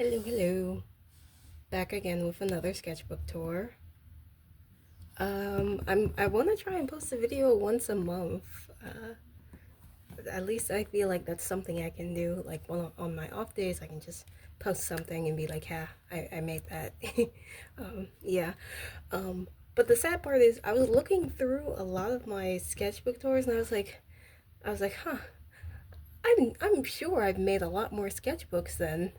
Hello, hello. Back again with another sketchbook tour. I want to try and post a video once a month. At least I feel like that's something I can do. Like on my off days, I can just post something and be like, "Yeah, I made that." Yeah. Um, but the sad part is, I was looking through a lot of my sketchbook tours, and I was like, huh. I'm sure I've made a lot more sketchbooks than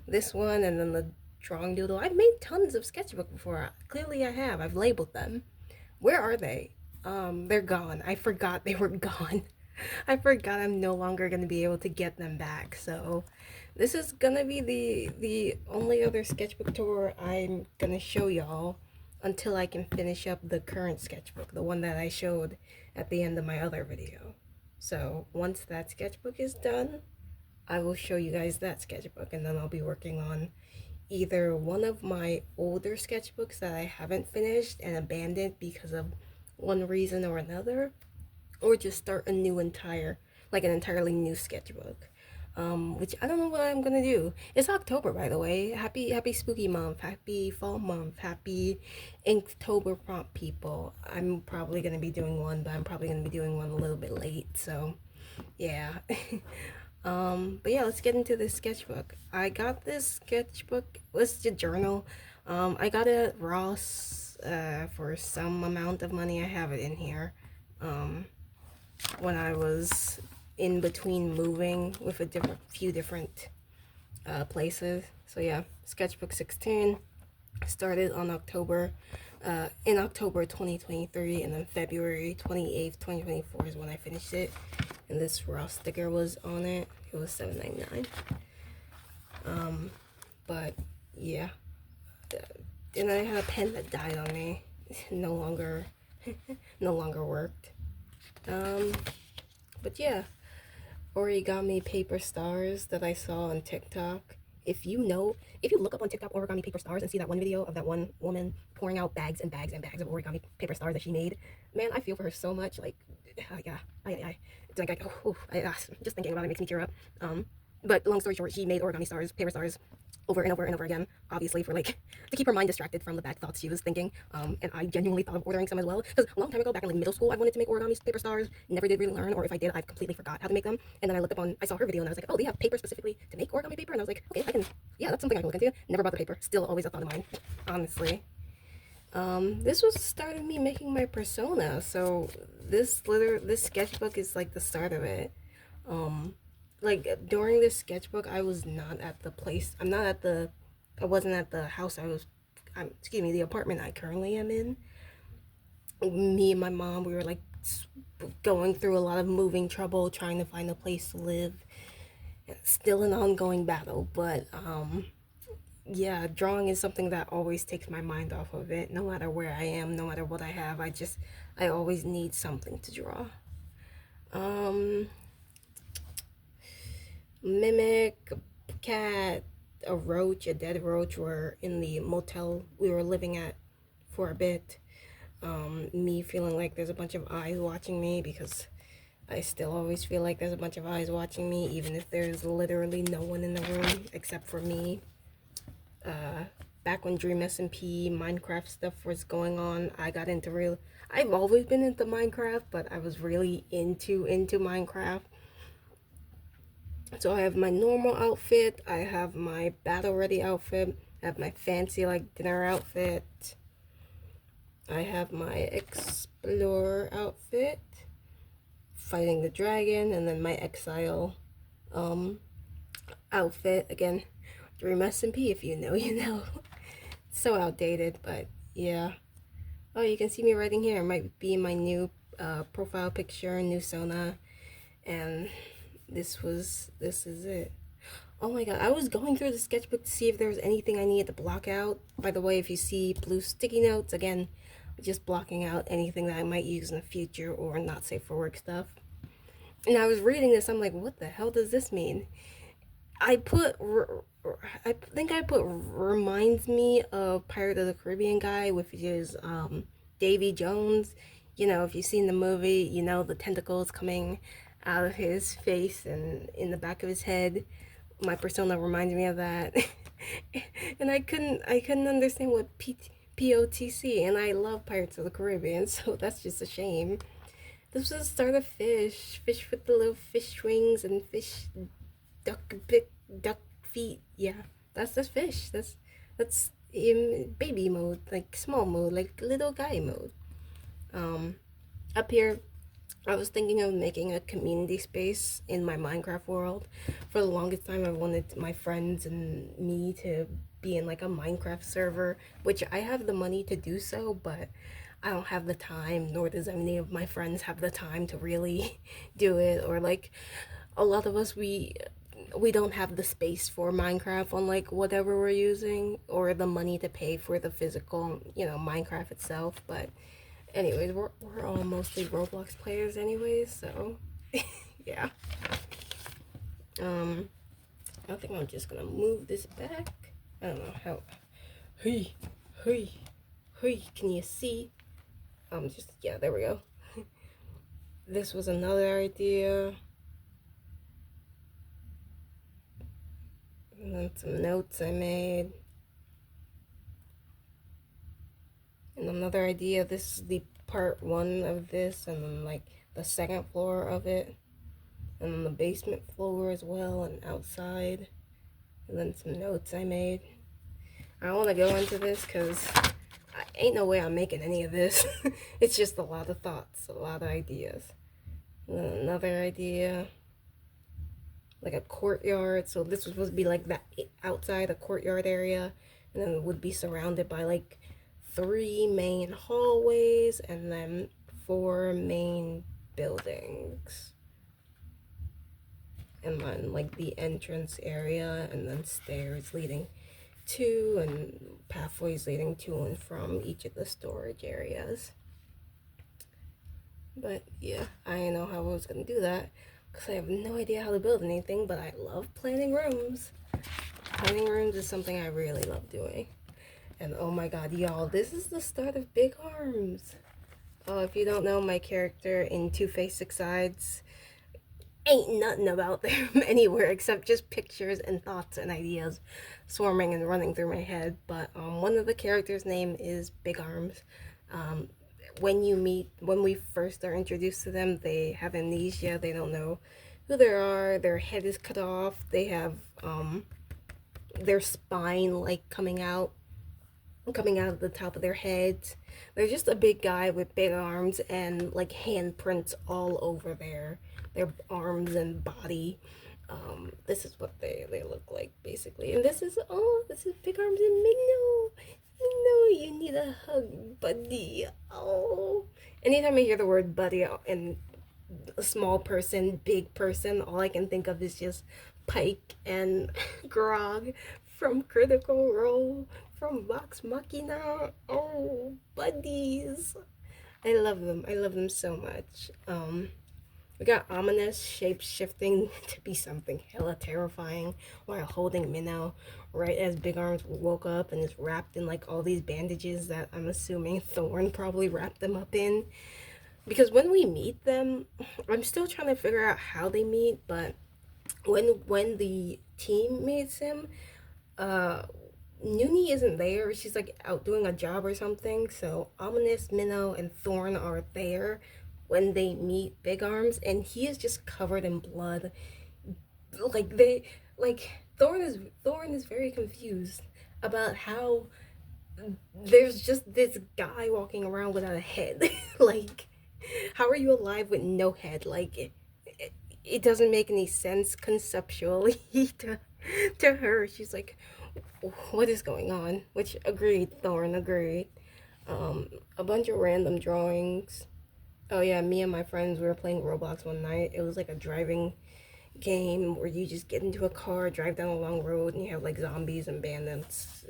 this one, and then the drawing doodle. I've made tons of sketchbook before. Clearly I have. I've labeled them. Where are they? They're gone. I forgot they were gone. I forgot I'm no longer gonna be able to get them back. So this is gonna be the only other sketchbook tour I'm gonna show y'all until I can finish up the current sketchbook, the one that I showed at the end of my other video. So once that sketchbook is done, I will show you guys that sketchbook, and then I'll be working on either one of my older sketchbooks that I haven't finished and abandoned because of one reason or another, or just start a new an entirely new sketchbook. Which I don't know what I'm gonna do. It's October, by the way. Happy spooky month, happy fall month, happy Inktober prompt people. I'm probably gonna be doing one, but I'm probably gonna be doing one a little bit late, so yeah. But yeah, let's get into this sketchbook. I got this sketchbook, it's a journal. I got it at Ross for some amount of money. I have it in here. Um, when I was in between moving with few different places. So yeah, sketchbook 16 started on in October 2023, and then February 28th, 2024 is when I finished it. And this Ross sticker was on it. It was $7.99. But yeah, and I had a pen that died on me. No longer, no longer worked. But yeah, origami paper stars that I saw on TikTok. If you look up on TikTok origami paper stars and see that one video of that one woman pouring out bags and bags and bags of origami paper stars that she made, man, I feel for her so much. Like, yeah, it's like, just thinking about it makes me tear up. But long story short, she made origami stars, paper stars, over and over and over again, obviously for like to keep her mind distracted from the bad thoughts she was thinking. And I genuinely thought of ordering some as well, because a long time ago, back in like middle school, I wanted to make origami paper stars. Never did really learn, or if I did, I completely forgot how to make them. And then I saw her video, and I was like, oh, they have paper specifically to make origami paper, and I was like, okay, yeah, that's something I can look into. Never bought the paper. Still always a thought of mine, honestly. This was the start of me making my persona. So this sketchbook is like the start of it. Um, like during this sketchbook, I was not at the place. I wasn't at the house. Excuse me, the apartment I currently am in. Me and my mom, we were like going through a lot of moving trouble, trying to find a place to live. Still an ongoing battle, but yeah, drawing is something that always takes my mind off of it. No matter where I am, no matter what I have, I always need something to draw. Um, Mimic, cat, a roach, a dead roach were in the motel we were living at for a bit. Me feeling like there's a bunch of eyes watching me, because I still always feel like there's a bunch of eyes watching me, even if there's literally no one in the room except for me. Back when Dream SMP Minecraft stuff was going on, I've always been into Minecraft, but I was really into Minecraft. So I have my normal outfit, I have my battle ready outfit, I have my fancy like dinner outfit, I have my explorer outfit, fighting the dragon, and then my exile outfit. Again, Dream SMP, if you know, you know. So outdated, but yeah. Oh, you can see me writing here. It might be my new profile picture, new Sona, and this is it. Oh my god, I was going through the sketchbook to see if there was anything I needed to block out. By the way, if you see blue sticky notes, again, just blocking out anything that I might use in the future or not safe for work stuff. And I was reading this, I'm like, what the hell does this mean? I think I put reminds me of Pirate of the Caribbean guy with his Davy Jones. You know, if you've seen the movie, you know the tentacles coming out of his face and in the back of his head. my persona reminds me of that. And I couldn't understand what POTC, and I love Pirates of the Caribbean, so that's just a shame. This was the start of fish with the little fish wings and fish big duck feet. Yeah, that's the fish. That's in baby mode, like small mode, like little guy mode. Um, Up here, I was thinking of making a community space in my Minecraft world. For the longest time, I wanted my friends and me to be in like a Minecraft server, which I have the money to do so, but I don't have the time, nor does any of my friends have the time to really do it. Or like a lot of us, we don't have the space for Minecraft on like whatever we're using, or the money to pay for the physical, Minecraft itself. But anyways, we're all mostly Roblox players anyways, so yeah. Um, I think I'm just gonna move this back. I don't know how. Hey, hey, hey, can you see? Just, yeah, there we go. This was another idea. And then some notes I made. And another idea, this is the part one of this, and then like the second floor of it. And then the basement floor as well, and outside. And then some notes I made. I don't want to go into this because ain't no way I'm making any of this. It's just a lot of thoughts, a lot of ideas. And then another idea, like a courtyard. So this was supposed to be like that outside, a courtyard area, and then it would be surrounded by like 3 main hallways and then 4 main buildings. And then like the entrance area, and then stairs leading to and pathways leading to and from each of the storage areas. But yeah, I didn't know how I was gonna do that because I have no idea how to build anything, but I love planning rooms. Planning rooms is something I really love doing. And oh my god, y'all, this is the start of Big Arms. Oh, if you don't know, my character in Two-Face Six Sides, ain't nothing about them anywhere except just pictures and thoughts and ideas swarming and running through my head. But one of the characters' name is Big Arms. When we first are introduced to them, they have amnesia. They don't know who they are. Their head is cut off. They have their spine like coming out of the top of their heads. They're just a big guy with big arms and like handprints all over their arms and body. This is what they look like basically. And this is Big Arms and Minnow. Minnow, you need a hug, buddy. Oh, anytime I hear the word buddy and a small person, big person, all I can think of is just Pike and Grog from Critical Role, from Vox Machina. Oh, buddies. I love them. I love them so much. We got Ominous shape-shifting to be something hella terrifying while holding Minnow right as Big Arms woke up and is wrapped in like all these bandages that I'm assuming Thorn probably wrapped them up in. Because when we meet them, I'm still trying to figure out how they meet, but when the team meets him, Noonie isn't there. She's like out doing a job or something. So Ominous, Minnow, and Thorn are there when they meet Big Arms, and he is just covered in blood. Thorn is very confused about how there's just this guy walking around without a head. Like, how are you alive with no head? Like, it doesn't make any sense conceptually to her. She's like, what is going on? Which, agreed, Thorn, agreed. A bunch of random drawings. Oh yeah, me and my friends, we were playing Roblox one night. It was like a driving game where you just get into a car, drive down a long road, and you have like zombies and bandits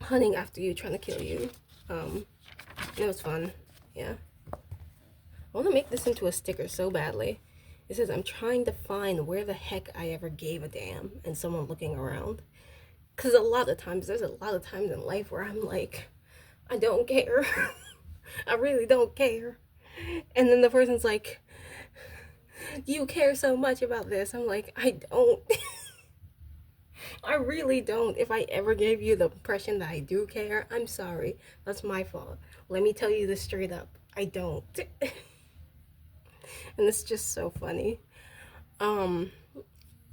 hunting after you, trying to kill you. It was fun. Yeah. I want to make this into a sticker so badly. It says, I'm trying to find where the heck I ever gave a damn, and someone looking around. Because there's a lot of times in life where I'm like, I don't care. I really don't care. And then the person's like, You care so much about this. I'm like, I don't. I really don't. If I ever gave you the impression that I do care, I'm sorry. That's my fault. Let me tell you this straight up. I don't. And it's just so funny. Um,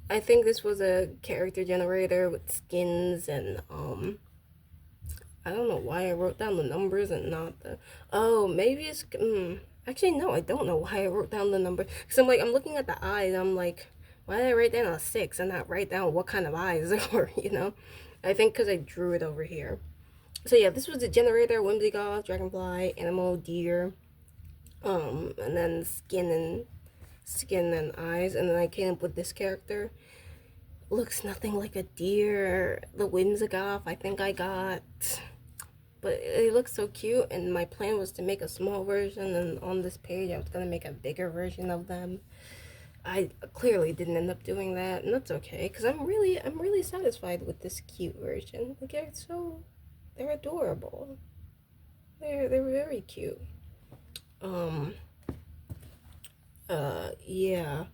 I think this was a character generator with skins and I don't know why I wrote down the numbers and not the. Oh, maybe it's. Actually, no, I don't know why I wrote down the number. Because I'm like, I'm looking at the eyes. I'm like, why did I write down a 6 and not write down what kind of eyes they were, you know? I think because I drew it over here. So yeah, this was the generator, Whimsicott, Dragonfly, Animal, Deer, and then skin and eyes. And then I came up with this character. Looks nothing like a deer. The Whimsicott, I think I got. But it looks so cute, and my plan was to make a small version, and on this page I was gonna make a bigger version of them. I clearly didn't end up doing that, and that's okay, because I'm really satisfied with this cute version. Like, they're adorable. They're very cute. Um yeah.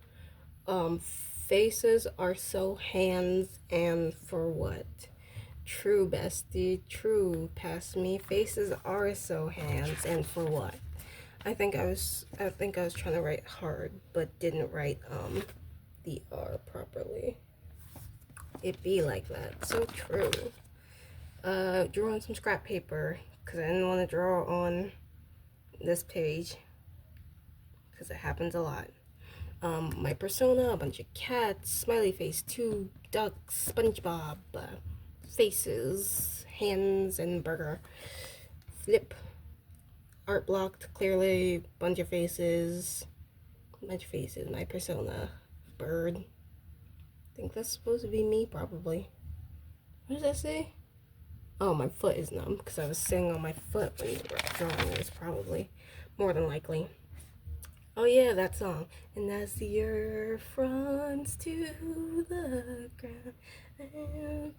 Faces are so hands, and for what? True, bestie. True, past me. Faces are so hands, and for what? I think I was trying to write hard, but didn't write the R properly. It be like that. So true. Drew on some scrap paper because I didn't want to draw on this page because it happens a lot. My persona, a bunch of cats, smiley face, 2 ducks, SpongeBob, faces, hands, and burger. Flip. Art blocked, clearly, bunch of faces. My persona. Bird. I think that's supposed to be me, probably. What does that say? Oh, my foot is numb, because I was sitting on my foot when you were drawing this, probably. More than likely. Oh yeah, that song. And as the earth runs to the ground, the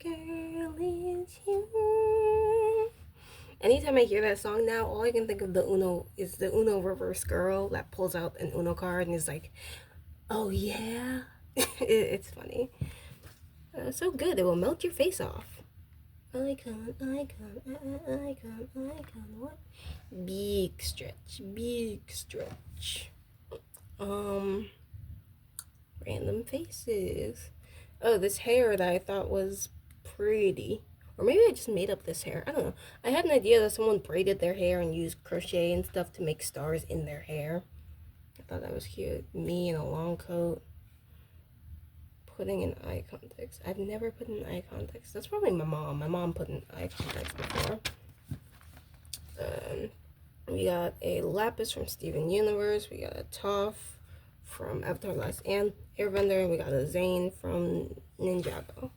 girl is you. Anytime I hear that song now, all I can think of is the Uno reverse girl that pulls out an Uno card and is like, oh yeah. It's funny. So good, it will melt your face off. Icon, what? Big stretch. Random faces. Oh, this hair that I thought was pretty. Or maybe I just made up this hair. I don't know. I had an idea that someone braided their hair and used crochet and stuff to make stars in their hair. I thought that was cute. Me in a long coat. Putting in eye contacts. I've never put in eye contacts. That's probably my mom. My mom put in eye contacts before. We got a Lapis from Steven Universe. We got a Toph from Avatar Last Airbender. And we got a Zane from Ninjago.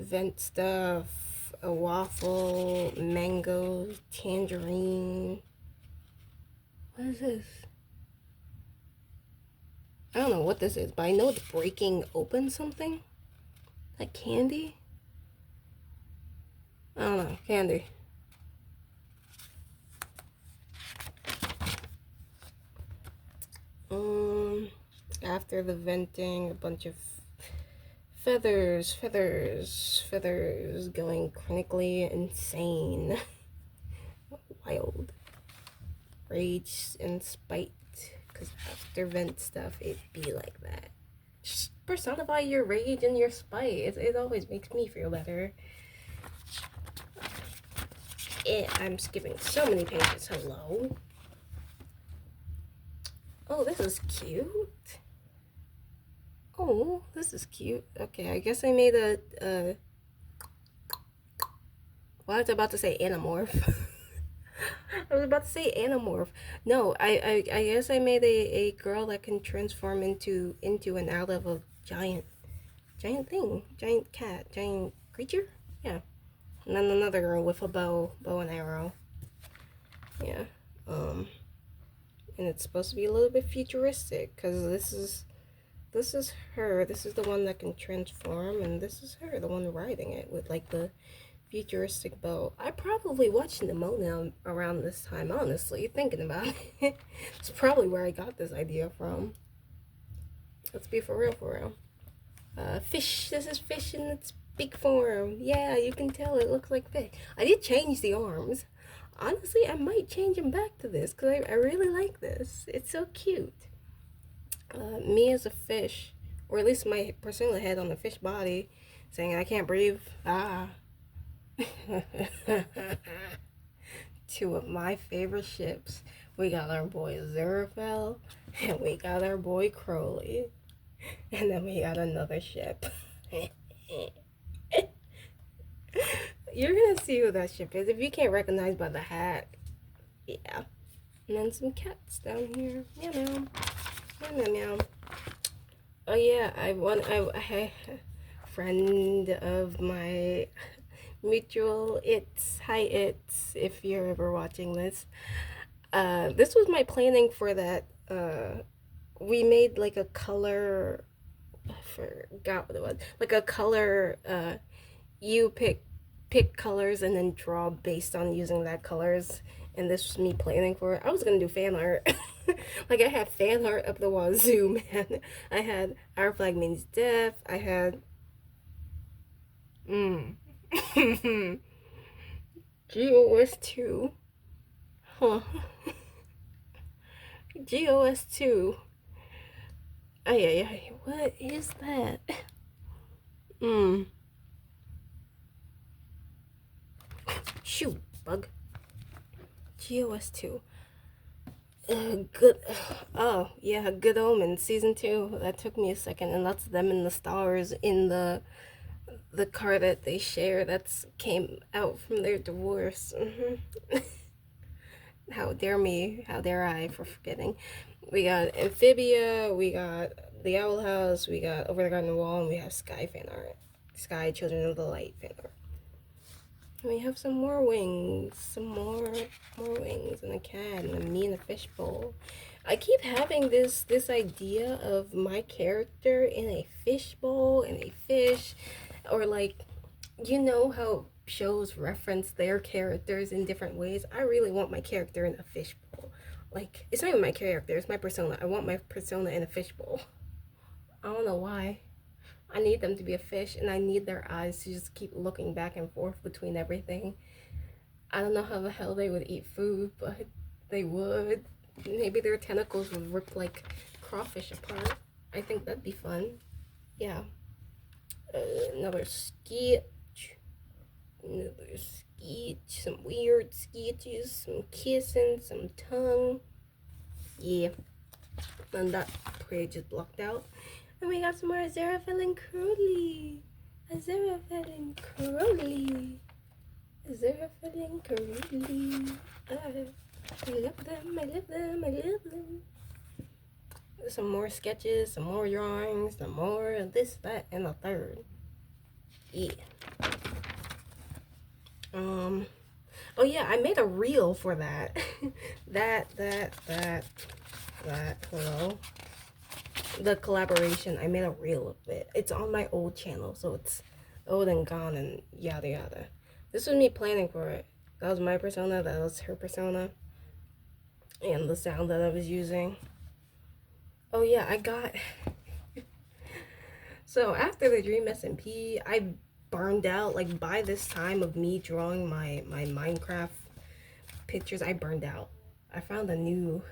Vent stuff, a waffle, mango, tangerine. What is this? I don't know what this is, but I know it's breaking open something. Like candy? I don't know, candy. After the venting, a bunch of feathers going chronically insane. Wild. Rage and spite. Because after vent stuff, it be like that. Just personify your rage and your spite. It always makes me feel better. I'm skipping so many pages. Hello. Oh, this is cute. Oh, this is cute. Okay, I guess I made a well, I was about to say Animorph. I was about to say Animorph. No, I guess I made a girl that can transform into and out of a giant thing. Giant cat. Giant creature? Yeah. And then another girl with a bow and arrow. Yeah. And it's supposed to be a little bit futuristic, because this is her. This is the one that can transform, and this is her, the one riding it with like the futuristic boat. I probably watched Nimona around this time, honestly, thinking about it. It's probably where I got this idea from. Let's be for real, for real. Fish, this is fish in its big form. Yeah, you can tell it looks like fish. I did change the arms. Honestly, I might change them back to this because I really like this. It's so cute. Me as a fish, or at least my persona head on the fish body, saying I can't breathe. Ah. Two of my favorite ships. We got our boy Zerafel, and we got our boy Crowley. And then we got another ship. You're gonna see who that ship is. If you can't recognize by the hat, yeah. And then some cats down here. Meow meow. Meow meow. Oh yeah, I friend of my mutual it's hi it's if you're ever watching this. This was my planning for that. We made like a color. I forgot what it was. Like a color. You pick colors and then draw based on using that colors. And this was me planning for it. I was gonna do fan art. Like I had fan art up the wazoo, man. I had Our Flag Means Death. I had GOS 2. Huh. GOS 2. Ay, ay, ay. What is that? Shoot, bug. GOS 2. Good. Oh, yeah, Good Omen season 2. That took me a second, and that's them and the stars in the car that they share. That's came out from their divorce. How dare me? How dare I for forgetting? We got Amphibia. We got the Owl House. We got Over the Garden Wall, and we have Sky fan art. Sky Children of the Light fan art. We have some more wings, some more wings, and a cat, and a me in a fishbowl. I keep having this idea of my character in a fishbowl and a fish, or like, you know how shows reference their characters in different ways. I really want my character in a fishbowl. Like, it's not even my character, it's my persona. I want my persona in a fishbowl. I don't know why. I need them to be a fish, and I need their eyes to just keep looking back and forth between everything. I don't know how the hell they would eat food, but they would. Maybe their tentacles would rip like crawfish apart. I think that'd be fun. Yeah. Another sketch. Another sketch. Some weird sketches. Some kissing. Some tongue. Yeah. And that page is blocked out. And we got some more Aziraphale and Crowley. Aziraphale and Crowley. Aziraphale and Crowley. I love them, I love them, I love them. Some more sketches, some more drawings, some more this, that, and the third. Yeah. Oh yeah, I made a reel for that. that, hello. The collaboration, I made a reel of it. It's on my old channel, so it's old and gone and yada yada. This was me planning for it. That was my persona, that was her persona. And the sound that I was using. Oh yeah, I got... So after the Dream SMP, I burned out. Like by this time of me drawing my Minecraft pictures, I burned out. I found a new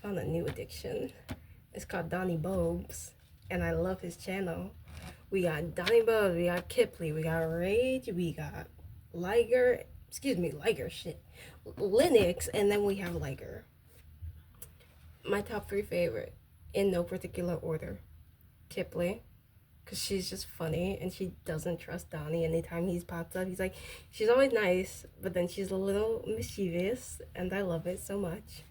addiction. It's called Donnie Bobes, and I love his channel. We got Donnie Bobes, we got Kipley, we got Rage, we got Liger, shit. Linux, and then we have Liger. My top 3 favorite, in no particular order. Kipley, because she's just funny, and she doesn't trust Donnie. Anytime he pops up, he's like, she's always nice, but then she's a little mischievous, and I love it so much.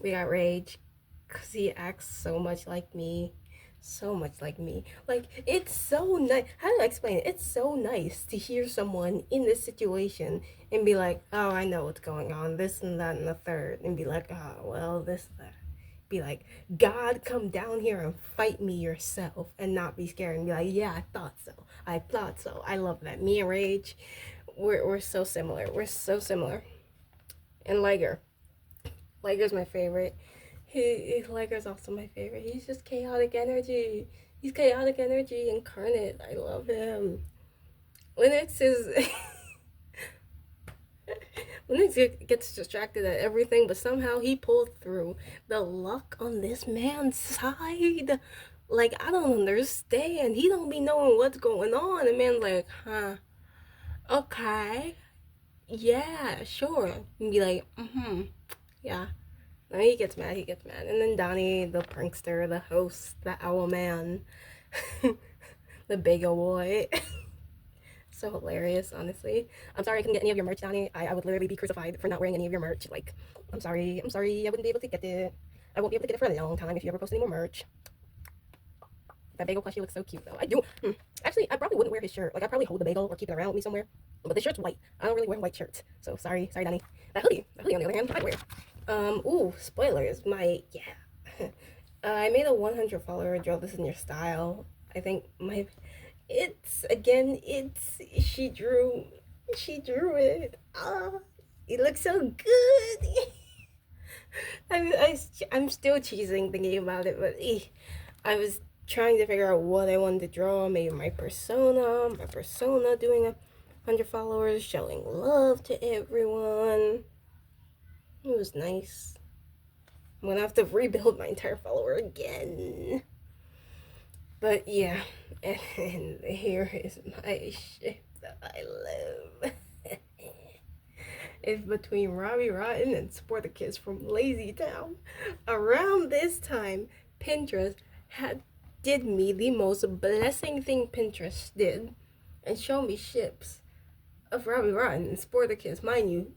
We got Rage, because he acts so much like me. So much like me. Like, it's so nice. How do I explain it? It's so nice to hear someone in this situation and be like, oh, I know what's going on. This and that and the third. And be like, oh, well, this, that. Be like, God, come down here and fight me yourself, and not be scared and be like, yeah, I thought so. I love that. Me and Rage, we're so similar. We're so similar. And Liger's my favorite. Liger's also my favorite. He's just chaotic energy. He's chaotic energy incarnate. I love him. Linux is Linux gets distracted at everything, but somehow he pulled through. The luck on this man's side, like I don't understand. He don't be knowing what's going on. The man's like, huh, okay, yeah, sure. And be like, yeah. And he gets mad. He gets mad. And then Donnie, the prankster, the host, the owl man, the bagel boy. So hilarious, honestly. I'm sorry I couldn't get any of your merch, Donnie. I would literally be crucified for not wearing any of your merch. Like, I'm sorry. I wouldn't be able to get it. I won't be able to get it for a long time if you ever post any more merch. That bagel plushie looks so cute, though. I do. Actually, I probably wouldn't wear his shirt. Like, I'd probably hold the bagel or keep it around with me somewhere. But the shirt's white. I don't really wear white shirts. So, sorry, Donnie. That hoodie on the other hand, I'd wear. Ooh, spoilers. Yeah. I made a 100 follower draw this in your style. I think she drew it. It looks so good. I'm still cheesing thinking about it, but I was trying to figure out what I wanted to draw. Maybe my persona doing 100 followers, showing love to everyone. It was nice. I'm gonna have to rebuild my entire follower again. But yeah, and here is my ship that I love. It's between Robbie Rotten and Sporticus from Lazy Town. Around this time, Pinterest did me the most blessing thing Pinterest did, and showed me ships of Robbie Rotten and Sporticus. Mind you,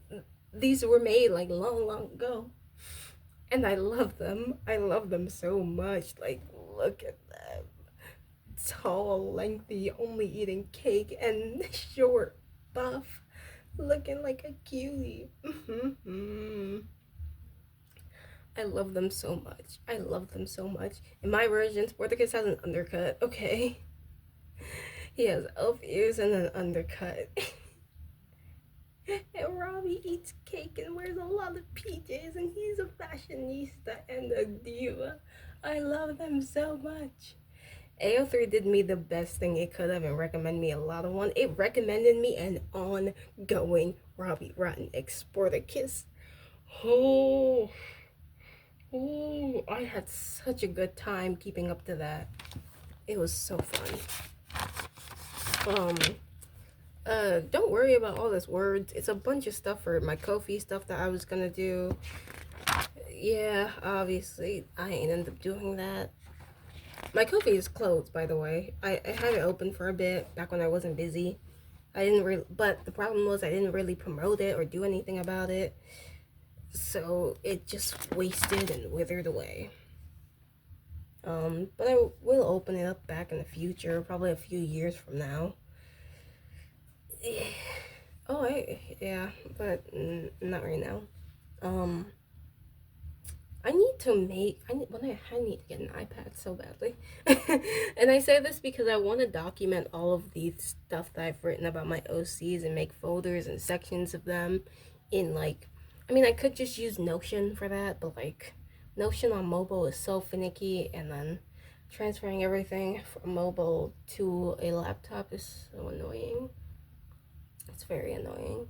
these were made like long ago, and I love them. I love them so much. Like, look at them. Tall, lengthy, only eating cake, and short, buff, looking like a cutie. I love them so much. I love them so much. In my version, Sporticus has an undercut. Okay, he has elf ears and an undercut. And Robbie eats cake and wears a lot of PJs, and he's a fashionista and a diva. I love them so much. AO3 did me the best thing it could have and recommended me a lot of one. It recommended me an ongoing Robbie Rotten Exporticus. Oh, I had such a good time keeping up to that. It was so fun. Don't worry about all this words. It's a bunch of stuff for my Ko-fi stuff that I was gonna do. Yeah, obviously, I ain't end up doing that. My Ko-fi is closed, by the way. I had it open for a bit back when I wasn't busy. But the problem was I didn't really promote it or do anything about it. So it just wasted and withered away. But I will open it up back in the future, probably a few years from now. Yeah, but not right now. I need to get an iPad so badly. And I say this because I want to document all of the stuff that I've written about my OCs and make folders and sections of them in like, I could just use Notion for that, but like Notion on mobile is so finicky, and then transferring everything from mobile to a laptop is so annoying. It's very annoying.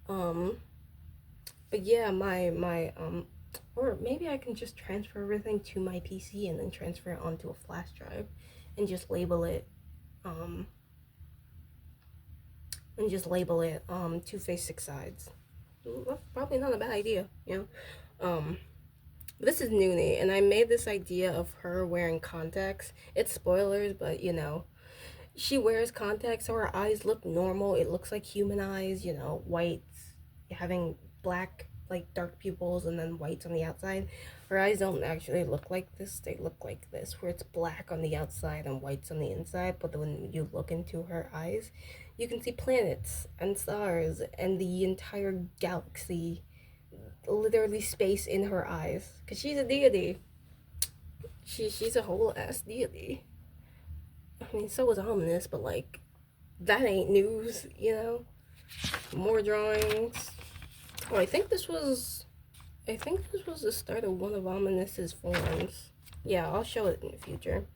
But yeah, or maybe I can just transfer everything to my PC and then transfer it onto a flash drive and just label it Two-Face Six Sides. That's probably not a bad idea, you know. This is Noonie, and I made this idea of her wearing contacts. It's spoilers, but you know, she wears contacts so her eyes look normal. It looks like human eyes, whites, having black, like dark pupils, and then whites on the outside. Her eyes don't actually look like this. They look like this, where it's black on the outside and whites on the inside. But when you look into her eyes, you can see planets and stars and the entire galaxy, literally space in her eyes. Because she's a deity. She's a whole ass deity. So was Ominous, but like, that ain't news, More drawings. Oh, I think this was the start of one of Ominous's forms. Yeah, I'll show it in the future.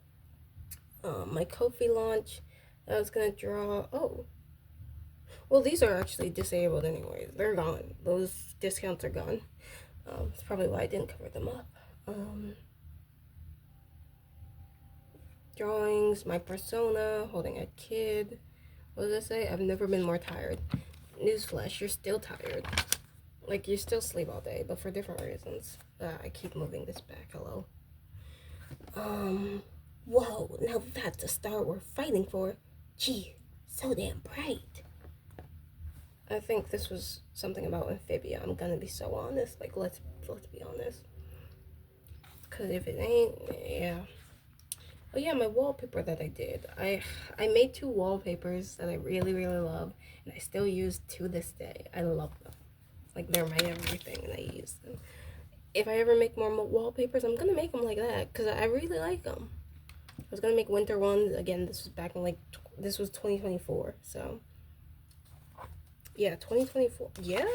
My Ko-fi launch. I was gonna draw. Oh, well, these are actually disabled anyways. They're gone. Those discounts are gone. That's probably why I didn't cover them up. Drawings. My persona holding a kid. What does it say? I've never been more tired. Newsflash, you're still tired. Like, you still sleep all day, but for different reasons. I keep moving this back. Hello. Whoa, now that's the star we're fighting for. Gee, so damn bright. I think this was something about Amphibia. I'm gonna be so honest. Like, let's be honest. Cause if it ain't, yeah. Oh yeah, my wallpaper that I did. I made 2 wallpapers that I really love, and I still use to this day. I love them. Like, they're my everything, and I use them. If I ever make more wallpapers, I'm gonna make them like that because I really like them. I was gonna make winter ones again. This was back in like this was 2024, so yeah, 2024. Yeah,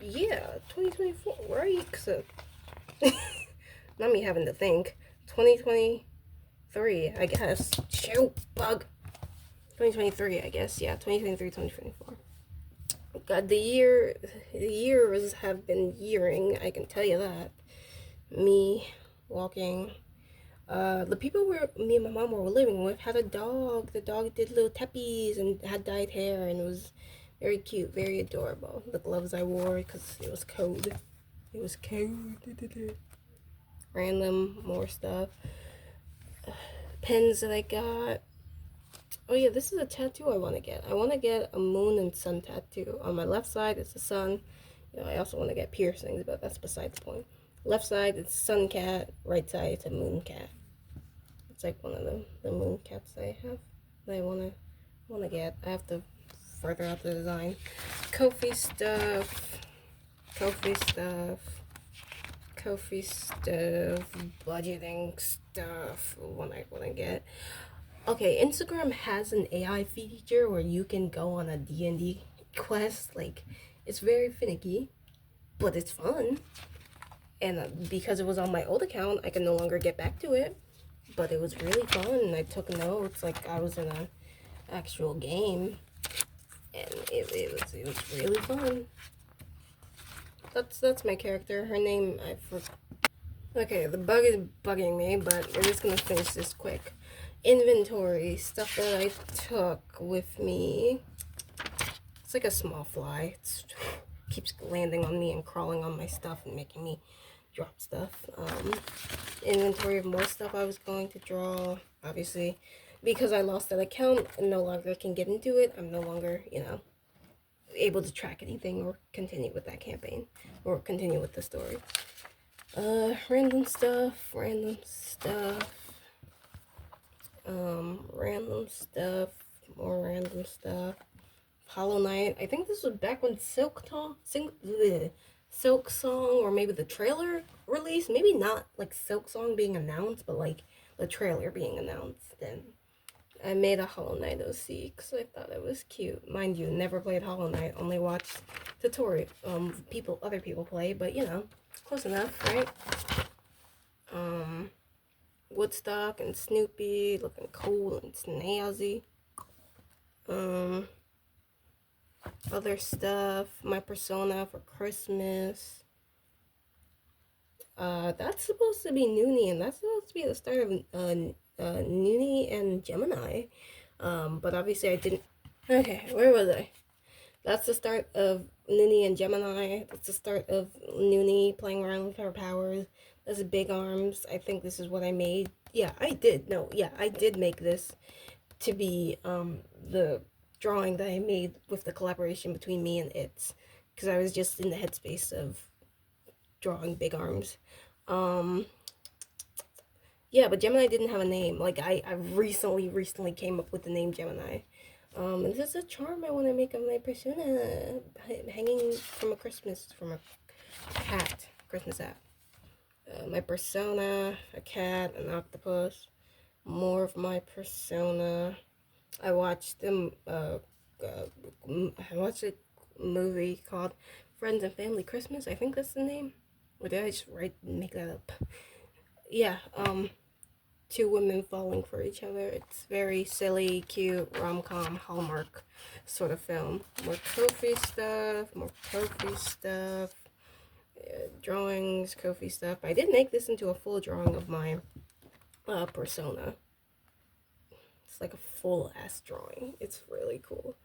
2024, right? So not me having to think. 2023, I guess. Shoot, bug. 2023, I guess. Yeah, 2023, 2024. God, the years have been yearing. I can tell you that. Me walking. The people me and my mom were living with had a dog. The dog did little teppies and had dyed hair, and it was very cute, very adorable. The gloves I wore because it was cold. It was cold. Random more stuff. Pens that I got. Oh yeah, this is a tattoo I want to get. I want to get a moon and sun tattoo. On my left side, it's the sun. You know, I also want to get piercings, but that's beside the point. Left side, it's sun cat. Right side, it's a moon cat. It's like one of the moon cats I have that I wanna get. I have to further out the design. Ko-fi stuff. Ko-fi stuff. Ko-fi stuff. Budgeting stuff. What I wanna get. Okay, Instagram has an AI feature where you can go on a D&D quest. Like, it's very finicky, but it's fun. And because it was on my old account, I can no longer get back to it. But it was really fun. I took notes like I was in an actual game, and it was really fun. That's my character. Her name I forgot. Okay, the bug is bugging me, but we're just gonna finish this quick. Inventory stuff that I took with me. It's like a small fly. It keeps landing on me and crawling on my stuff and making me drop stuff. Inventory of more stuff I was going to draw. Obviously, because I lost that account and no longer can get into it, I'm no longer, able to track anything or continue with that campaign or continue with the story. Random stuff, random stuff, more random stuff. Hollow Knight. I think this was back when Silk Song, or maybe the trailer released. Maybe not like Silk Song being announced, but like the trailer being announced. And I made a Hollow Knight OC because I thought it was cute. Mind you, never played Hollow Knight. Only watched tutorial other people play, but close enough, right? Woodstock and Snoopy looking cool and snazzy. Other stuff, my persona for Christmas. That's supposed to be Noonie, and that's supposed to be the start of Noonie and Gemini. But obviously I didn't. Okay, where was I? That's the start of Noonie and Gemini. That's the start of Noonie playing around with her powers. That's big arms. I think this is what I made. Yeah, I did. No, yeah, I did make this to be the drawing that I made with the collaboration between me and It's, because I was just in the headspace of drawing big arms. Yeah, but Gemini didn't have a name. Like I recently came up with the name Gemini. And this is a charm I want to make of my persona, hanging from a Christmas hat. My persona, a cat, an octopus. More of my persona. I watched them. I watched it movie called Friends and Family Christmas. I think that's the name. Or did I just make that up? Yeah, two women falling for each other. It's very silly, cute, rom-com, Hallmark sort of film. More Kofi stuff, drawings, Kofi stuff. I did make this into a full drawing of my persona. It's like a full ass drawing. It's really cool.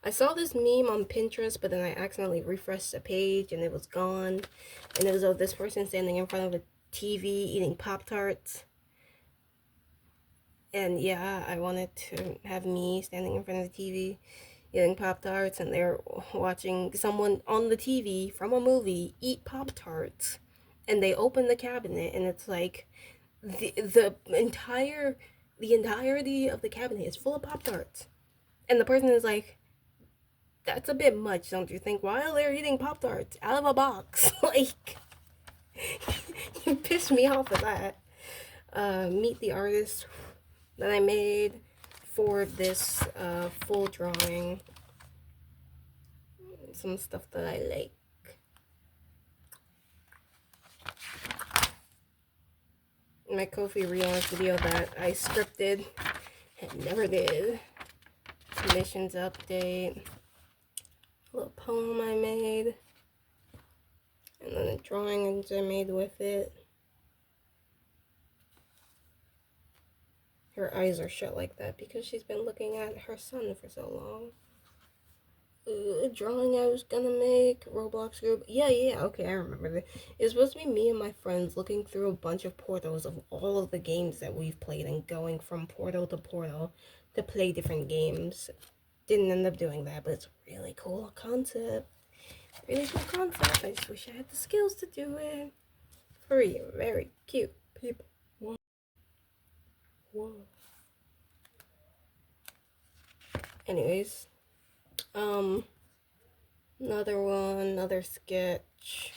I saw this meme on Pinterest, but then I accidentally refreshed the page and it was gone. And it was of this person standing in front of a TV eating Pop-Tarts. And yeah, I wanted to have me standing in front of the TV eating Pop-Tarts, and they're watching someone on the TV from a movie eat Pop-Tarts. And they open the cabinet and it's like the entirety of the cabinet is full of Pop-Tarts. And the person is like, that's a bit much, don't you think? While they're eating Pop-Tarts out of a box. Like, you pissed me off with that. Meet the artist that I made for this full drawing. Some stuff that I like. My Kofi relaunch video that I scripted and never did. Missions update. A little poem I made. And then the drawings I made with it. Her eyes are shut like that because she's been looking at her son for so long. A drawing I was gonna make, Roblox group. Yeah, okay, I remember that. It's supposed to be me and my friends looking through a bunch of portals of all of the games that we've played and going from portal to portal to play different games. Didn't end up doing that, but it's a really cool concept. Really cool concept. I just wish I had the skills to do it. For you, very cute people. Whoa. Whoa. Anyways, another sketch.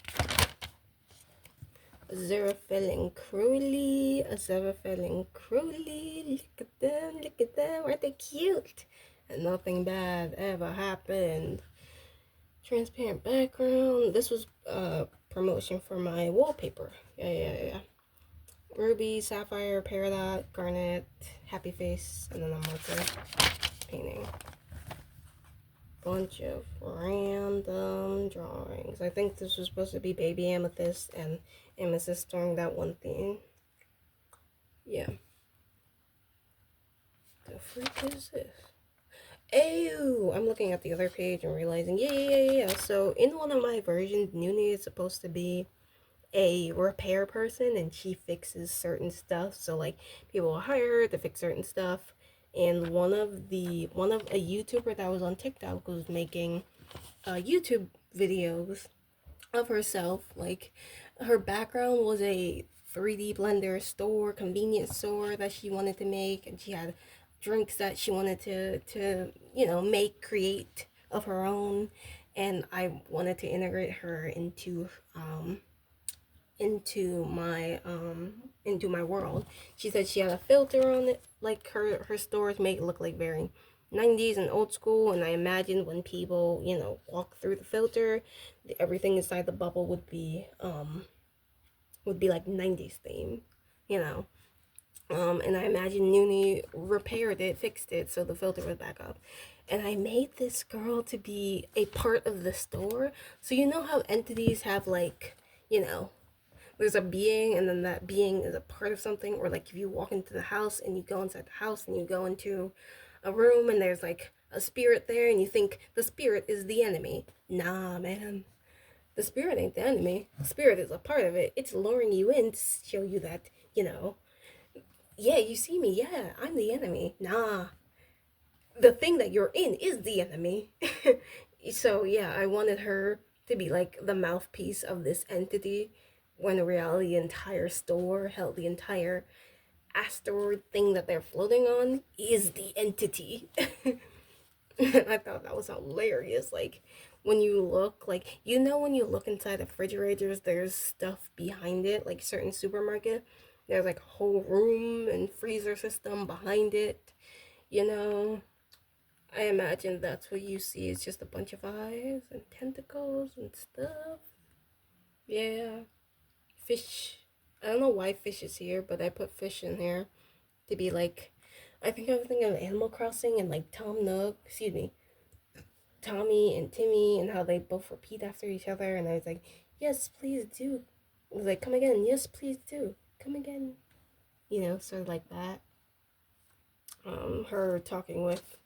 Aziraphale Crowley. Look at them, aren't they cute? And nothing bad ever happened. Transparent background. This was promotion for my wallpaper. Yeah. Ruby, sapphire, peridot, garnet, happy face, and then a marker painting. Bunch of random drawings. I think this was supposed to be baby amethyst and amethyst during that one theme. Yeah. The freak is this? Ew! I'm looking at the other page and realizing, yeah. So in one of my versions, Nuni is supposed to be a repair person and she fixes certain stuff. So like people will hire her to fix certain stuff. And one of a YouTuber that was on TikTok was making YouTube videos of herself. Like her background was a 3D blender store, convenience store that she wanted to make, and she had drinks that she wanted to create of her own. And I wanted to integrate her into my world. She said she had a filter on it, like her stores make it look like very 90s and old school, and I imagined when people, walk through the filter, everything inside the bubble would be like 90s theme, and I imagine Noonie repaired it, fixed it, so the filter was back up. And I made this girl to be a part of the store. So you know how entities have like, there's a being and then that being is a part of something, or like if you walk into the house and you go inside the house and you go into a room and there's like a spirit there and you think the spirit is the enemy. Nah, man. The spirit ain't the enemy. The spirit is a part of it. It's luring you in to show you that, yeah, you see me, yeah, I'm the enemy. Nah. The thing that you're in is the enemy. So yeah, I wanted her to be like the mouthpiece of this entity, when in reality the entire store held the entire asteroid thing that they're floating on is the entity. I thought that was hilarious. Like when you look, like, when you look inside the refrigerators, there's stuff behind it, like certain supermarket, there's like a whole room and freezer system behind it, I imagine that's what you see is just a bunch of eyes and tentacles and stuff. Yeah, fish. I don't know why fish is here, but I put fish in here to be like, I think I was thinking of Animal Crossing and like Tommy and Timmy and how they both repeat after each other. And I was like, yes, please do. It was like, come again. Yes, please do. Come again. Sort of like that. Her talking with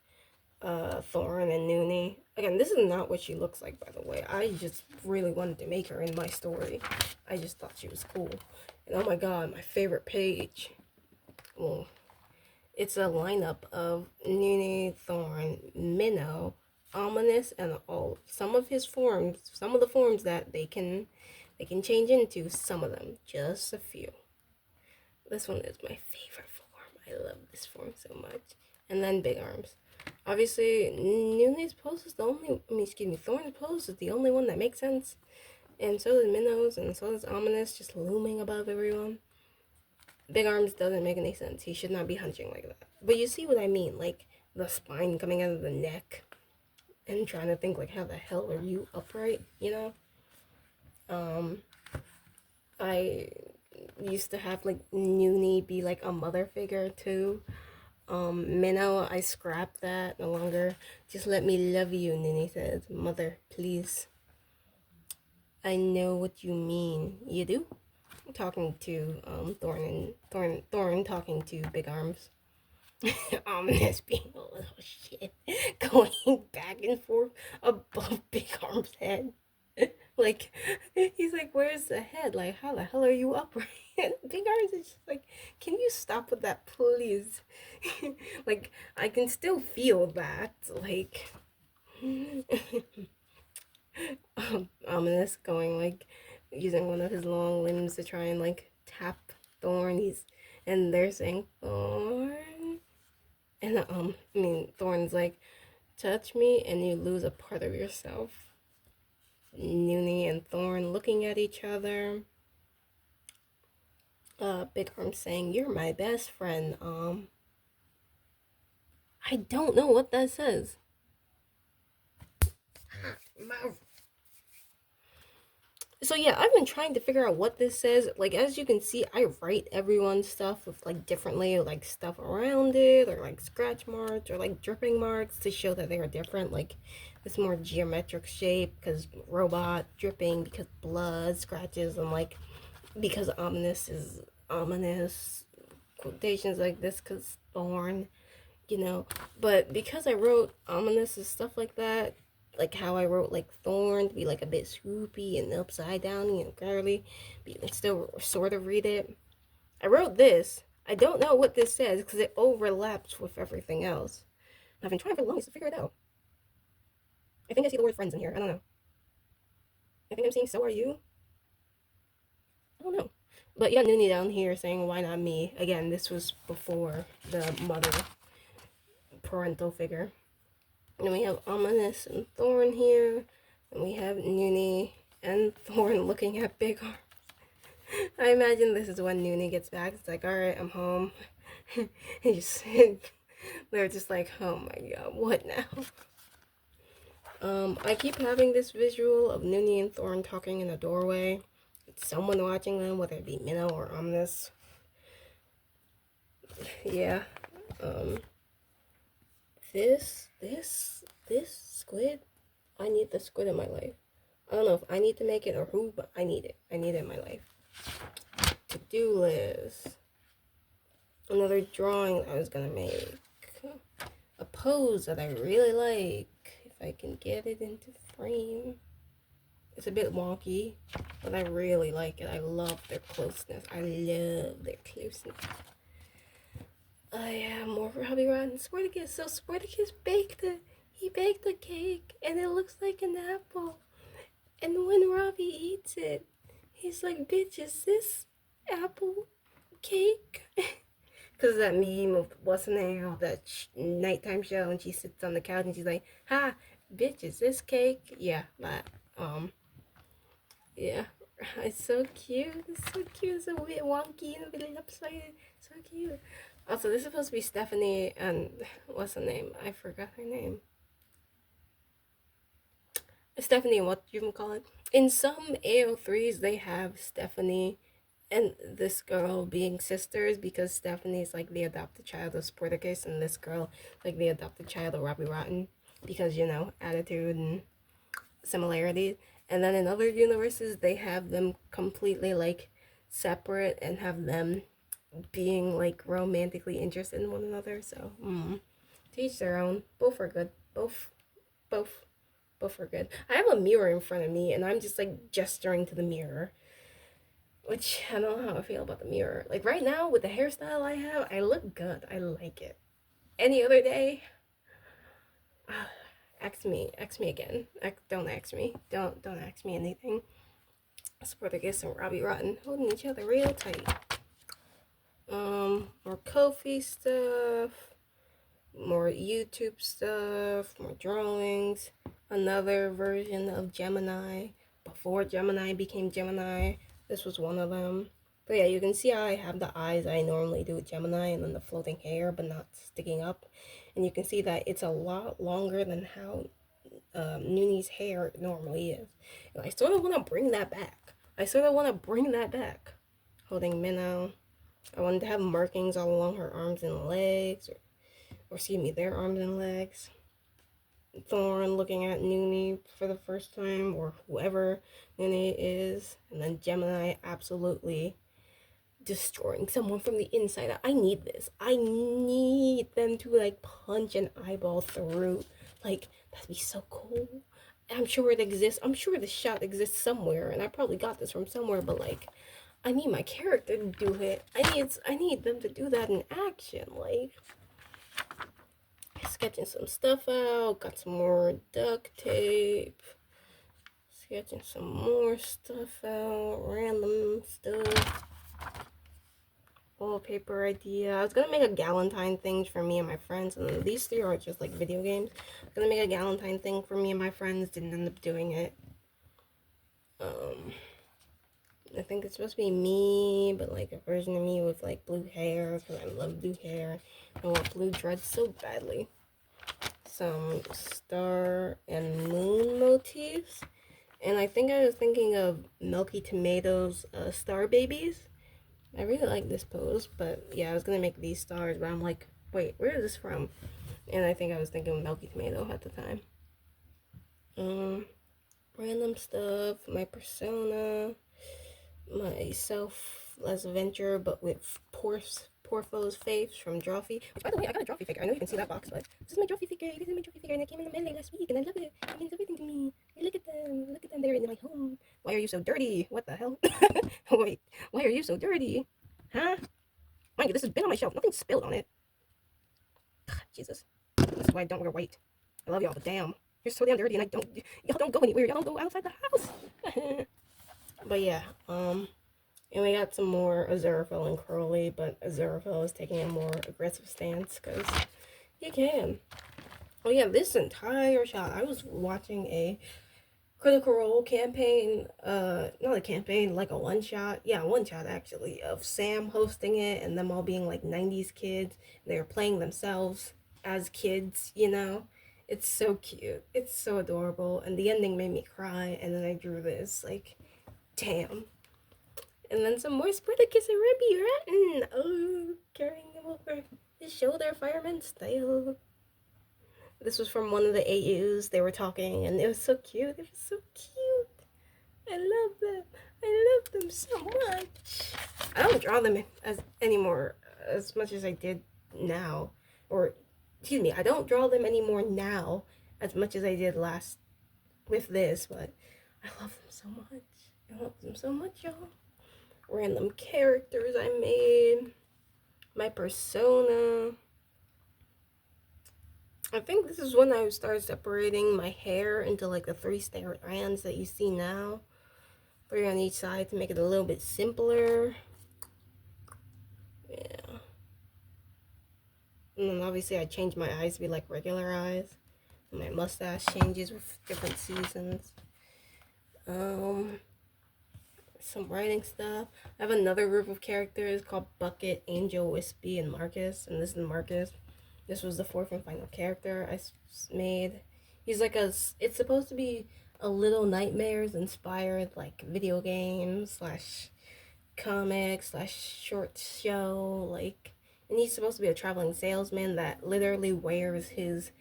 Thorn and Noonie. Again, this is not what she looks like, by the way. I just really wanted to make her in my story. I just thought she was cool. And oh my god, my favorite page. Well, it's a lineup of Noonie, Thorn, Minnow, Ominous, and all some of his forms, some of the forms that they can change into, some of them, just a few. This one is my favorite form. I love this form so much. And then Big Arms. Obviously, Noonie's pose is the only, Thorn's pose is the only one that makes sense. And so does Minnow's, and so does Ominous, just looming above everyone. Big Arms doesn't make any sense. He should not be hunching like that. But you see what I mean, like the spine coming out of the neck. And trying to think like, how the hell are you upright, I used to have like Noonie be like a mother figure too. Minnow, I scrapped that. No longer. Just let me love you, Noonie says. Mother, please. I know what you mean. You do? I'm talking to Thorn talking to Big Arms. Ominous being a little shit. Going back and forth above Big Arm's head. Like, he's like, where's the head? Like, how the hell are you upright? Big Arms is just like, can you stop with that, please? Like, I can still feel that. Like, Ominous going, like, using one of his long limbs to try and, like, tap Thorn. And they're saying, Thorn. And, Thorn's like, touch me and you lose a part of yourself. Noonie and Thorn looking at each other. Big Arm saying, you're my best friend. I don't know what that says. So yeah, I've been trying to figure out what this says. Like, as you can see, I write everyone's stuff with like differently, like stuff around it, or like scratch marks, or like dripping marks to show that they are different. Like this more geometric shape because robot, dripping because blood, scratches, and like because ominous is ominous, quotations like this because thorn, But because I wrote ominous and stuff like that, like how I wrote like thorn to be like a bit swoopy and upside down, curly, but you can still sort of read it. I wrote this. I don't know what this says because it overlaps with everything else. I've been trying for the longest to figure it out. I think I see the word friends in here. I don't know. I think I'm seeing so are you. I don't know. But you got Noonie down here saying why not me. Again, this was before the mother parental figure. And we have Ominous and Thorn here. And we have Noonie and Thorn looking at Big Arms. I imagine this is when Noonie gets back. It's like, alright, I'm home. They're just like, oh my god, what now? I keep having this visual of Noonie and Thorn talking in a doorway. It's someone watching them, whether it be Minnow or Ominous. Yeah. This squid, I need the squid in my life. I don't know if I need to make it or who, but I need it. I need it in my life. To-do list. Another drawing I was gonna make. A pose that I really like. If I can get it into frame. It's a bit wonky, but I really like it. I love their closeness. I love their closeness. Yeah, more for Hubby Rod and Sporticus. So Sporticus baked a cake, and it looks like an apple. And when Robbie eats it, he's like, bitch, is this apple cake? Because that meme of what's the name of that nighttime show, and she sits on the couch and she's like, ha, bitch, is this cake? Yeah, that, yeah. It's so cute. It's so cute. It's a bit wonky and a bit lopsided. So cute. Also, this is supposed to be Stephanie and what's her name? I forgot her name. Stephanie, what you can call it. In some AO3s, they have Stephanie and this girl being sisters because Stephanie's like the adopted child of Sporticus and this girl like the adopted child of Robbie Rotten because you know attitude and similarities. And then in other universes, they have them completely like separate and have them being like romantically interested in one another. So, to each their own. Both are good. Both, both are good. I have a mirror in front of me, and I'm just like gesturing to the mirror, which I don't know how I feel about the mirror. Like right now with the hairstyle I have, I look good. I like it. Any other day, ask me again. Don't ask me. Don't ask me anything. Spartacus and Robbie Rotten holding each other real tight. More Ko-fi stuff, more YouTube stuff, more drawings, another version of Gemini before Gemini became Gemini. This was one of them. But yeah, you can see how I have the eyes I normally do with Gemini and then the floating hair but not sticking up. And you can see that it's a lot longer than how Nooney's hair normally is. And I sort of want to bring that back. Holding Minnow. I wanted to have markings all along her arms and legs, or excuse me, their arms and legs. Thorn looking at Noonie for the first time, or whoever Noonie is, and then Gemini absolutely destroying someone from the inside out. I need this. I need them to like punch an eyeball through. Like, that'd be so cool. I'm sure it exists. I'm sure this shot exists somewhere, and I probably got this from somewhere, but like, I need my character to do it. I need them to do that in action. Like, sketching some stuff out. Got some more duct tape. Sketching some more stuff out. Random stuff. Wallpaper idea. I was gonna make a Galentine thing for me and my friends, and these three are just like video games. I was gonna make a Galentine thing for me and my friends. Didn't end up doing it. I think it's supposed to be me, but like a version of me with like blue hair, because I love blue hair. I want blue dreads so badly. Some star and moon motifs. And I think I was thinking of Milky Tomatoes star babies. I really like this pose, but yeah, I was gonna make these stars, but I'm like, wait, where is this from? And I think I was thinking of Milky Tomato at the time. Random stuff, my persona, my selfless adventure, but with Porfo's face from Drawfee. Which, by the way, I got a Drawfee figure. I know you can see that box, but this is my Drawfee figure. And it came in the mail last week, and I love it. It means everything to me. Look at them. They're in my home. Why are you so dirty? What the hell? Wait, why are you so dirty? Huh? Mind you, this has been on my shelf. Nothing spilled on it. God, Jesus. This is why I don't wear white. I love y'all, but damn. You're so damn dirty, and y'all don't go anywhere. Y'all don't go outside the house. But yeah, and we got some more Aziraphale and Crowley, but Aziraphale is taking a more aggressive stance, because he can. Oh yeah, this entire shot, I was watching a Critical Role campaign, not a campaign, like a one-shot, yeah, one-shot actually, of Sam hosting it, and them all being like 90s kids, and they were playing themselves as kids, you know? It's so cute, it's so adorable, and the ending made me cry, and then I drew this, like, damn. And then some more Spartacus and Ruby Ratton, oh, carrying him over his shoulder, fireman style. This was from one of the AUs. They were talking, and it was so cute. It was so cute. I love them. I love them so much. I don't draw them as anymore as much as I did now, or excuse me, I don't draw them anymore now as much as I did last with this. But I love them so much. I love them so much, y'all. Random characters I made. My persona. I think this is when I started separating my hair into like the 3 strands that you see now. 3 on each side to make it a little bit simpler. Yeah. And then obviously I changed my eyes to be like regular eyes. And my mustache changes with different seasons. Let's some writing stuff. I have another group of characters called Bucket, Angel, Wispy, and Marcus. And this is Marcus. This was the fourth and final character I made. He's like it's supposed to be a Little Nightmares inspired, like, video game slash comic slash short show, like, and he's supposed to be a traveling salesman that literally wears his,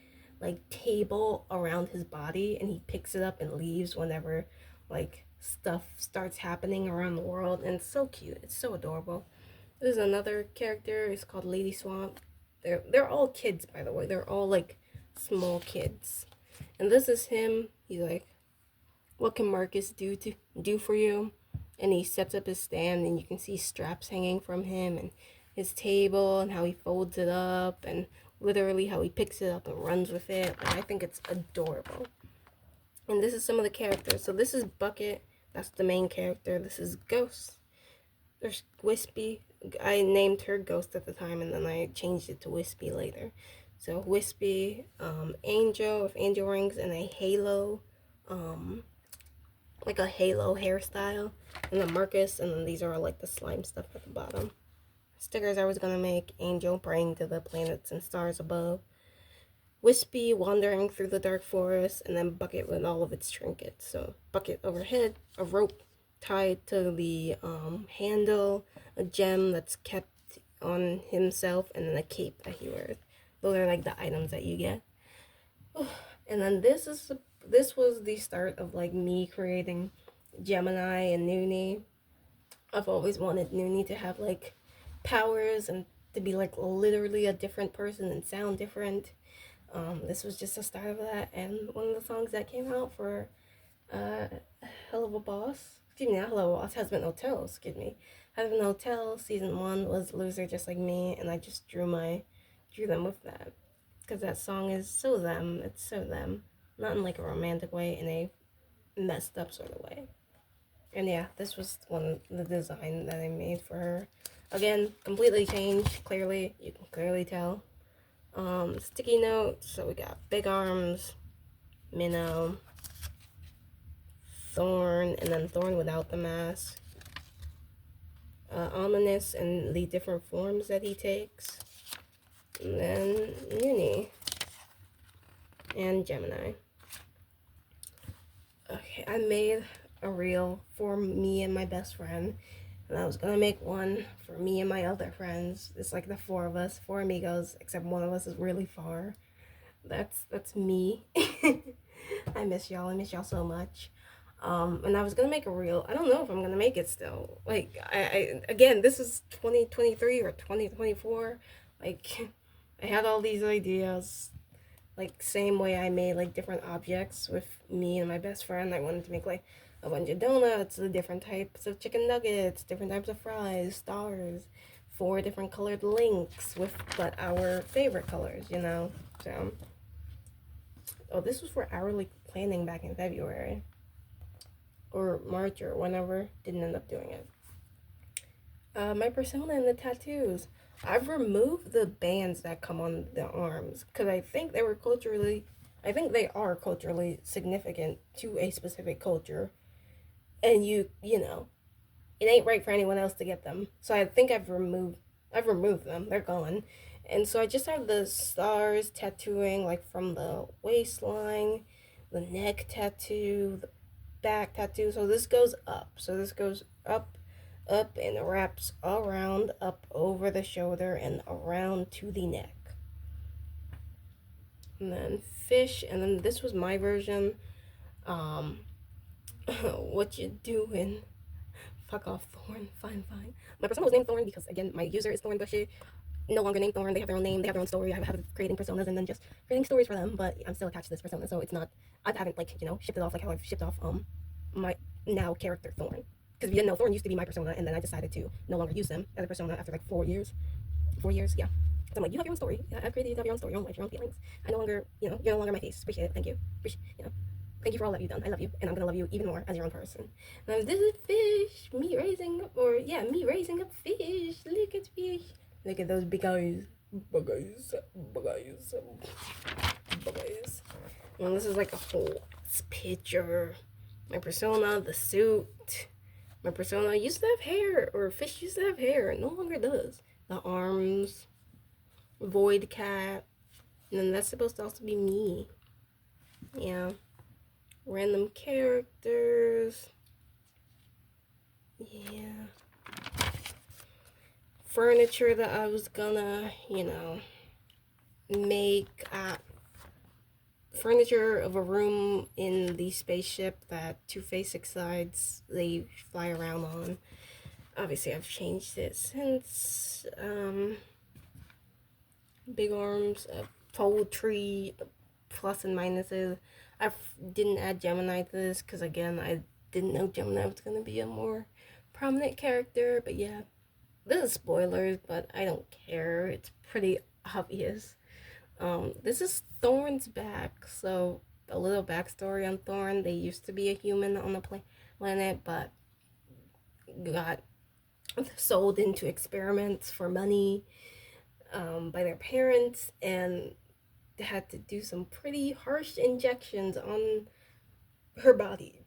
like, table around his body, and he picks it up and leaves whenever, like, stuff starts happening around the world. And it's so cute, it's so adorable. There's another character, it's called Lady Swamp. They're all kids, by the way. They're all, like, small kids. And this is him. He's like, what can Marcus do for you? And he sets up his stand, and you can see straps hanging from him, and his table, and how he folds it up, and literally how he picks it up and runs with it. Like, I think it's adorable. And this is some of the characters. So this is Bucket. That's the main character. This is Ghost. There's Wispy. I named her Ghost at the time, and then I changed it to Wispy later. So Wispy, Angel with angel rings and a halo, like a halo hairstyle, and then Marcus, and then these are all like the slime stuff at the bottom. Stickers I was gonna make: Angel praying to the planets and stars above, Wispy wandering through the dark forest, and then Bucket with all of its trinkets. So Bucket overhead, a rope tied to the handle, a gem that's kept on himself, and then a cape that he wears. Those are like the items that you get. And then this was the start of, like, me creating Gemini and Noonie. I've always wanted Noonie to have, like, powers and to be, like, literally a different person and sound different. This was just the start of that, and one of the songs that came out for Hell of a Boss, excuse me, not Hell of a Boss, Husband Hotel, excuse me. Husband Hotel season 1 was Loser Just Like Me, and I just drew them with that. Because that song is so them, it's so them. Not in, like, a romantic way, in a messed up sort of way. And yeah, this was the design that I made for her. Again, completely changed, clearly, you can clearly tell. Sticky notes, so we got Big Arms, Minnow, Thorn, and then Thorn without the mask. Ominous and the different forms that he takes. And then Uni and Gemini. Okay, I made a reel for me and my best friend, and I was gonna make one for me and my other friends. It's like the 4 of us, 4 amigos, except one of us is really far. That's me. I miss y'all so much. And I was gonna make a reel. I don't know if I'm gonna make it still. Like, I again, this is 2023 or 2024. Like, I had all these ideas. Like, same way I made, like, different objects with me and my best friend. I wanted to make, like, a bunch of donuts, different types of chicken nuggets, different types of fries, stars, 4 different colored links with, but our favorite colors, you know? So, oh, this was for hourly planning back in February. Or March or whenever. Didn't end up doing it. My persona and the tattoos. I've removed the bands that come on the arms because I think they are culturally significant to a specific culture, and you know, it ain't right for anyone else to get them. So I think I've removed them. They're gone, and so I just have the stars tattooing, like, from the waistline, the neck tattoo, the back tattoo. So this goes up. So this goes up, and wraps around, up over the shoulder and around to the neck. And then fish, and then this was my version. What you doing? Fuck off, Thorn. Fine. My persona was named Thorn because, again, my user is Thorn Bushy. No longer named Thorn. They have their own name. They have their own story. I have creating personas and then just creating stories for them. But I'm still attached to this persona, so it's not. I haven't, like, you know, shipped it off like how I've shipped off my now character Thorn. Because if you didn't know, Thorn used to be my persona, and then I decided to no longer use them as a persona after, like, 4 years. 4 years, yeah. So I'm like, you have your own story. Yeah, I've created you to have your own story, your own life, your own feelings. I no longer, you know, you're no longer my face. Appreciate it. Thank you. Thank you for all that you've done. I love you, and I'm gonna love you even more as your own person. Now, this is fish. Me raising up fish. Look at fish. Look at those big eyes. Big eyes. And this is like a whole picture. My persona, the suit, My persona used to have hair, or Fish used to have hair, it no longer does. The arms, Void Cat, and then that's supposed to also be me. Yeah. Random characters. Yeah. Furniture that I was gonna, make. Furniture of a room in the spaceship that Two-Face suicides they fly around on. Obviously, I've changed it since. Big arms, poetry, plus and minuses. I didn't add Gemini to this because, again, I didn't know Gemini was going to be a more prominent character. But yeah, this is spoilers, but I don't care. It's pretty obvious. This is Thorn's back, so a little backstory on Thorn. They used to be a human on the planet, but got sold into experiments for money by their parents, and had to do some pretty harsh injections on her body.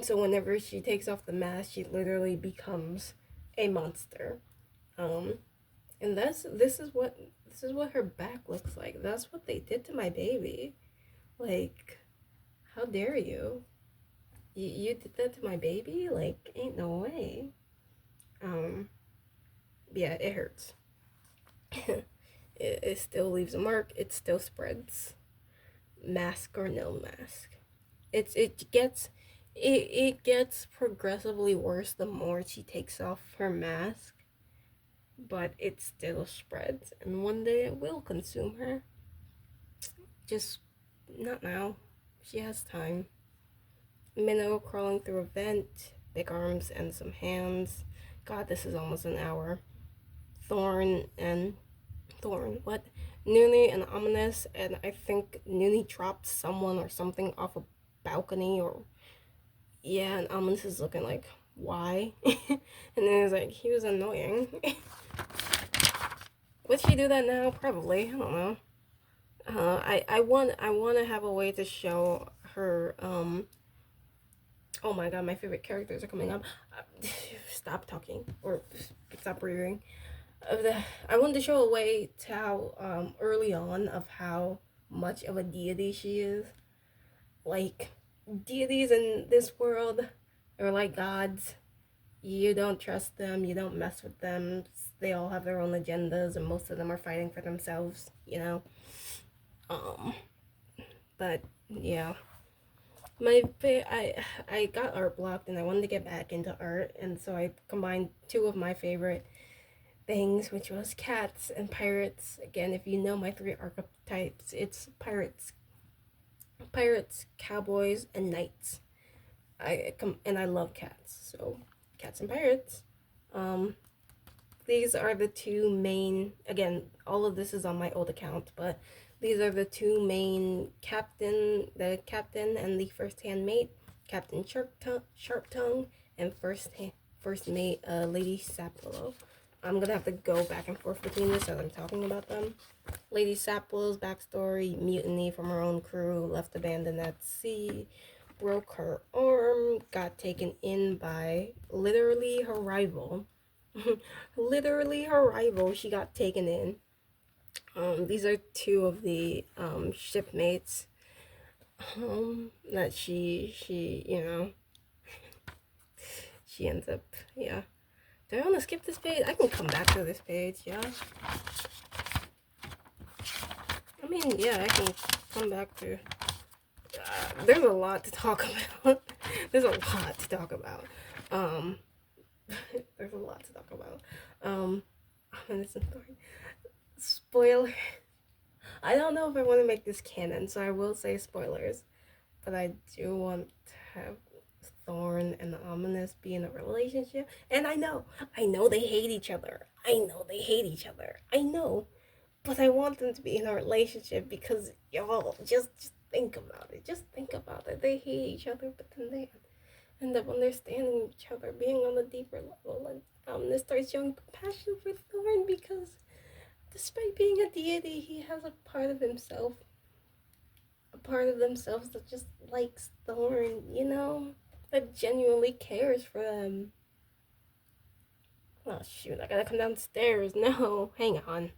So whenever she takes off the mask, she literally becomes a monster. Um, and this is what her back looks like. That's what they did to my baby. Like, how dare you? You did that to my baby? Like, ain't no way. Um, yeah, it hurts. it still leaves a mark. It still spreads. Mask or no mask. It gets progressively worse the more she takes off her mask, but it still spreads, and one day it will consume her. Just not now. She has time. Minnow crawling through a vent, big arms and some hands. God, this is almost an hour. Thorn and Thorn. What? Noonie and Ominous, and I think Noonie dropped someone or something off a balcony, or yeah, and Ominous is looking like, why? And then he's like, he was annoying. Would she do that now? Probably. I don't know. I want to have a way to show her. Oh my god, my favorite characters are coming up. Stop talking or stop breathing. I wanted to show a way to how early on of how much of a deity she is. Like, deities in this world are like gods. You don't trust them, you don't mess with them. They all have their own agendas, and most of them are fighting for themselves. Um, but yeah, I got art blocked, and I wanted to get back into art, and so I combined two of my favorite things, which was cats and pirates. Again, if you know my three archetypes, it's pirates, cowboys, and knights. I love cats, so cats and pirates. Um, these are the two main. Again, all of this is on my old account, but these are the two main the captain and the first handmate, Captain Sharp Tongue, and first mate, Lady Sapwillow. I'm gonna have to go back and forth between this as I'm talking about them. Lady Sapwillow's backstory: mutiny from her own crew, left abandoned at sea, broke her arm, got taken in by literally her rival. Literally her rival, she got taken in. These are two of the shipmates that she ends up, yeah. Do I want to skip this page? I can come back to this page, yeah. I mean, yeah, I can come back to. There's a lot to talk about. There's a lot to talk about. There's a lot to talk about. Spoiler. I don't know if I want to make this canon, so I will say spoilers. But I do want to have Thorn and Ominous be in a relationship. And I know they hate each other. I know. But I want them to be in a relationship because y'all just think about it. Just think about it. They hate each other, but then they end up understanding each other, being on a deeper level. And Ominous starts showing compassion for Thorn because despite being a deity, he has a part of themselves that just likes Thorn, that genuinely cares for them. Oh shoot, I gotta come downstairs. No, hang on.